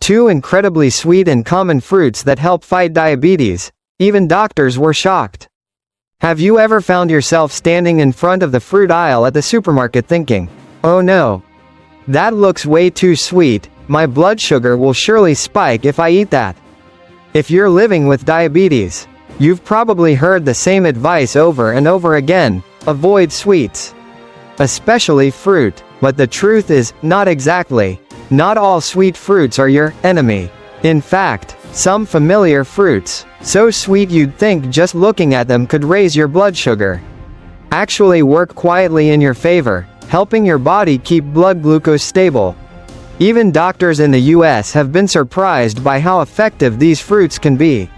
two incredibly sweet and common fruits that help fight diabetes. Even doctors were shocked. Have you ever found yourself standing in front of the fruit aisle at the supermarket thinking, "Oh no, that looks way too sweet, my blood sugar will surely spike if I eat that"? If you're living with diabetes, you've probably heard the same advice over and over again: avoid sweets, especially fruit. But the truth is, not exactly. Not all sweet fruits are your enemy. In fact, some familiar fruits, so sweet you'd think just looking at them could raise your blood sugar, actually work quietly in your favor, helping your body keep blood glucose stable. Even doctors in the US have been surprised by how effective these fruits can be,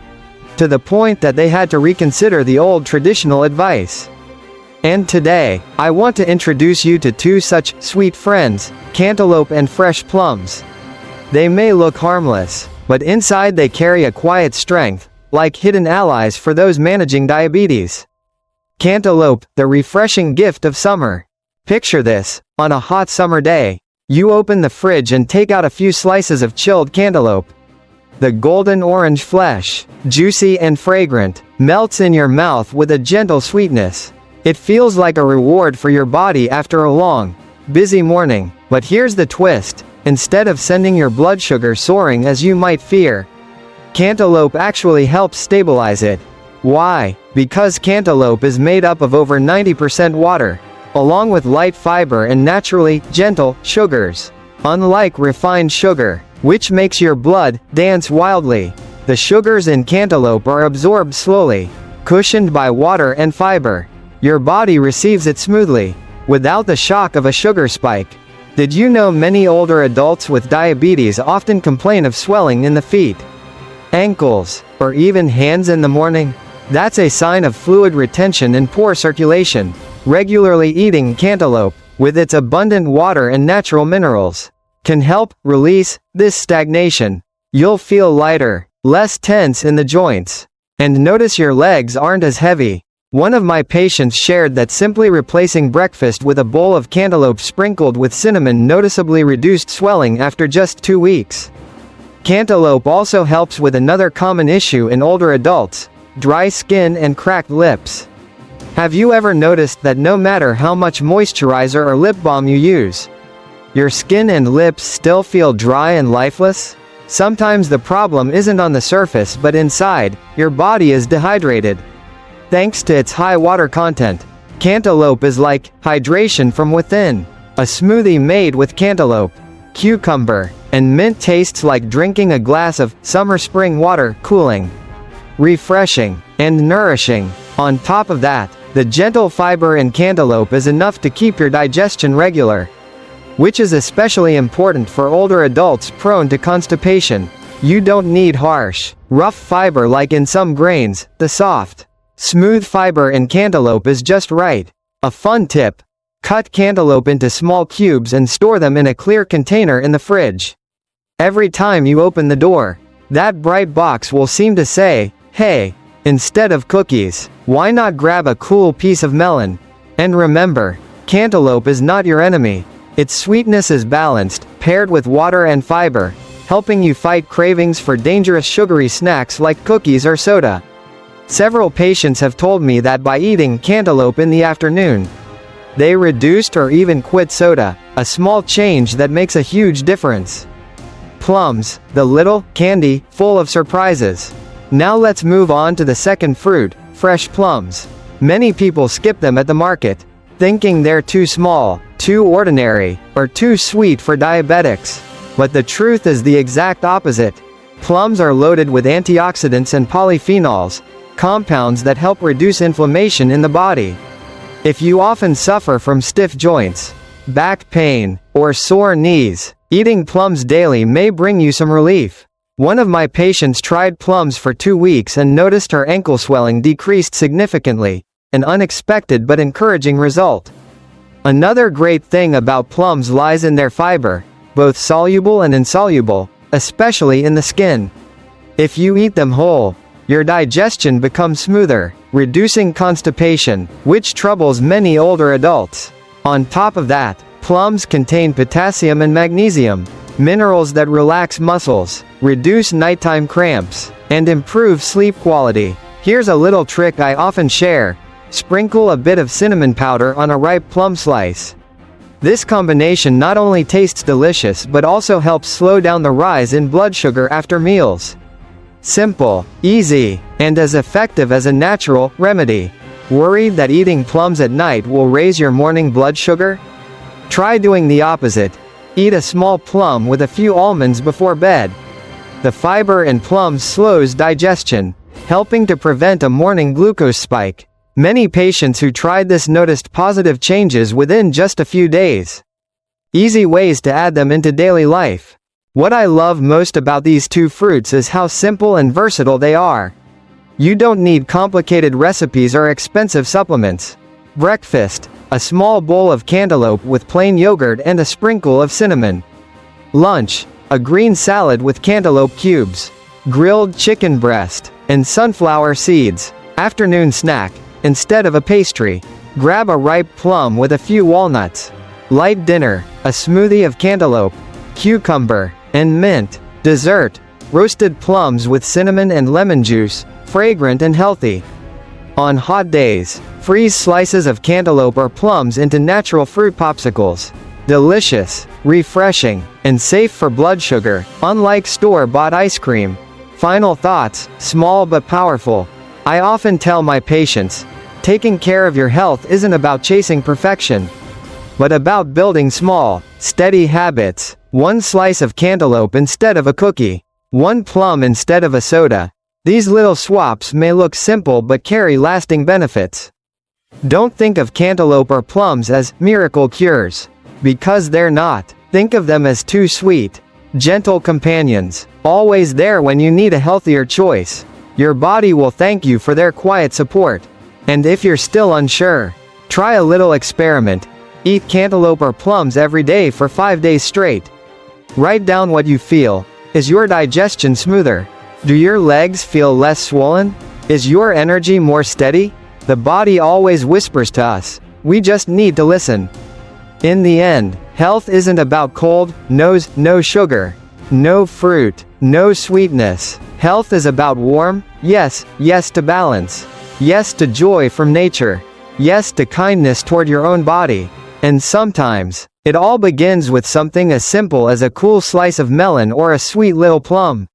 to the point that they had to reconsider the old traditional advice. And today, I want to introduce you to two such sweet friends, cantaloupe and fresh plums. They may look harmless, but inside they carry a quiet strength, like hidden allies for those managing diabetes. Cantaloupe, the refreshing gift of summer. Picture this: on a hot summer day, you open the fridge and take out a few slices of chilled cantaloupe. The golden orange flesh, juicy and fragrant, melts in your mouth with a gentle sweetness. It feels like a reward for your body after a long, busy morning. But here's the twist: instead of sending your blood sugar soaring as you might fear, cantaloupe actually helps stabilize it. Why? Because cantaloupe is made up of over 90% water, along with light fiber and naturally gentle sugars. Unlike refined sugar, which makes your blood dance wildly, the sugars in cantaloupe are absorbed slowly, cushioned by water and fiber. Your body receives it smoothly, without the shock of a sugar spike. Did you know many older adults with diabetes often complain of swelling in the feet, ankles, or even hands in the morning? That's a sign of fluid retention and poor circulation. Regularly eating cantaloupe, with its abundant water and natural minerals, can help release this stagnation. You'll feel lighter, less tense in the joints, and notice your legs aren't as heavy. One of my patients shared that simply replacing breakfast with a bowl of cantaloupe sprinkled with cinnamon noticeably reduced swelling after just 2 weeks. Cantaloupe also helps with another common issue in older adults: dry skin and cracked lips. Have you ever noticed that no matter how much moisturizer or lip balm you use, your skin and lips still feel dry and lifeless? Sometimes the problem isn't on the surface but inside. Your body is dehydrated. Thanks to its high water content, cantaloupe is like hydration from within. A smoothie made with cantaloupe, cucumber, and mint tastes like drinking a glass of summer spring water, cooling, refreshing, and nourishing. On top of that, the gentle fiber in cantaloupe is enough to keep your digestion regular, which is especially important for older adults prone to constipation. You don't need harsh, rough fiber like in some grains. The soft, smooth fiber in cantaloupe is just right. A fun tip: cut cantaloupe into small cubes and store them in a clear container in the fridge. Every time you open the door, that bright box will seem to say, "Hey, instead of cookies, why not grab a cool piece of melon?" And remember, cantaloupe is not your enemy. Its sweetness is balanced, paired with water and fiber, helping you fight cravings for dangerous sugary snacks like cookies or soda. Several patients have told me that by eating cantaloupe in the afternoon, they reduced or even quit soda, a small change that makes a huge difference. Plums, the little candy full of surprises. Now let's move on to the second fruit, fresh plums. Many people skip them at the market, thinking they're too small, too ordinary, or too sweet for diabetics. But the truth is the exact opposite. Plums are loaded with antioxidants and polyphenols, compounds that help reduce inflammation in the body. If you often suffer from stiff joints, back pain, or sore knees, eating plums daily may bring you some relief. One of my patients tried plums for 2 weeks and noticed her ankle swelling decreased significantly, an unexpected but encouraging result. Another great thing about plums lies in their fiber, both soluble and insoluble, especially in the skin. If you eat them whole, your digestion becomes smoother, reducing constipation, which troubles many older adults. On top of that, plums contain potassium and magnesium, minerals that relax muscles, reduce nighttime cramps, and improve sleep quality. Here's a little trick I often share. Sprinkle a bit of cinnamon powder on a ripe plum slice. This combination not only tastes delicious but also helps slow down the rise in blood sugar after meals. Simple, easy, and as effective as a natural remedy. Worried that eating plums at night will raise your morning blood sugar? Try doing the opposite. Eat a small plum with a few almonds before bed. The fiber in plums slows digestion, helping to prevent a morning glucose spike. Many patients who tried this noticed positive changes within just a few days. Easy ways to add them into daily life. What I love most about these two fruits is how simple and versatile they are. You don't need complicated recipes or expensive supplements. Breakfast: a small bowl of cantaloupe with plain yogurt and a sprinkle of cinnamon. Lunch: a green salad with cantaloupe cubes, grilled chicken breast, and sunflower seeds. Afternoon snack: instead of a pastry, grab a ripe plum with a few walnuts. Light dinner: a smoothie of cantaloupe, cucumber, and mint. Dessert: roasted plums with cinnamon and lemon juice, fragrant and healthy. On hot days, freeze slices of cantaloupe or plums into natural fruit popsicles. Delicious, refreshing, and safe for blood sugar, unlike store-bought ice cream. Final thoughts: small but powerful. I often tell my patients, taking care of your health isn't about chasing perfection, but about building small, steady habits. One slice of cantaloupe instead of a cookie. One plum instead of a soda. These little swaps may look simple but carry lasting benefits. Don't think of cantaloupe or plums as miracle cures, because they're not. Think of them as two sweet, gentle companions, always there when you need a healthier choice. Your body will thank you for their quiet support. And if you're still unsure, try a little experiment. Eat cantaloupe or plums every day for 5 days straight. Write down what you feel. Is your digestion smoother? Do your legs feel less swollen? Is your energy more steady? The body always whispers to us. We just need to listen. In the end, health isn't about cold nose, no sugar, no fruit, no sweetness. Health is about warm, yes to balance. Yes to joy from nature. Yes to kindness toward your own body. And sometimes, it all begins with something as simple as a cool slice of melon or a sweet little plum.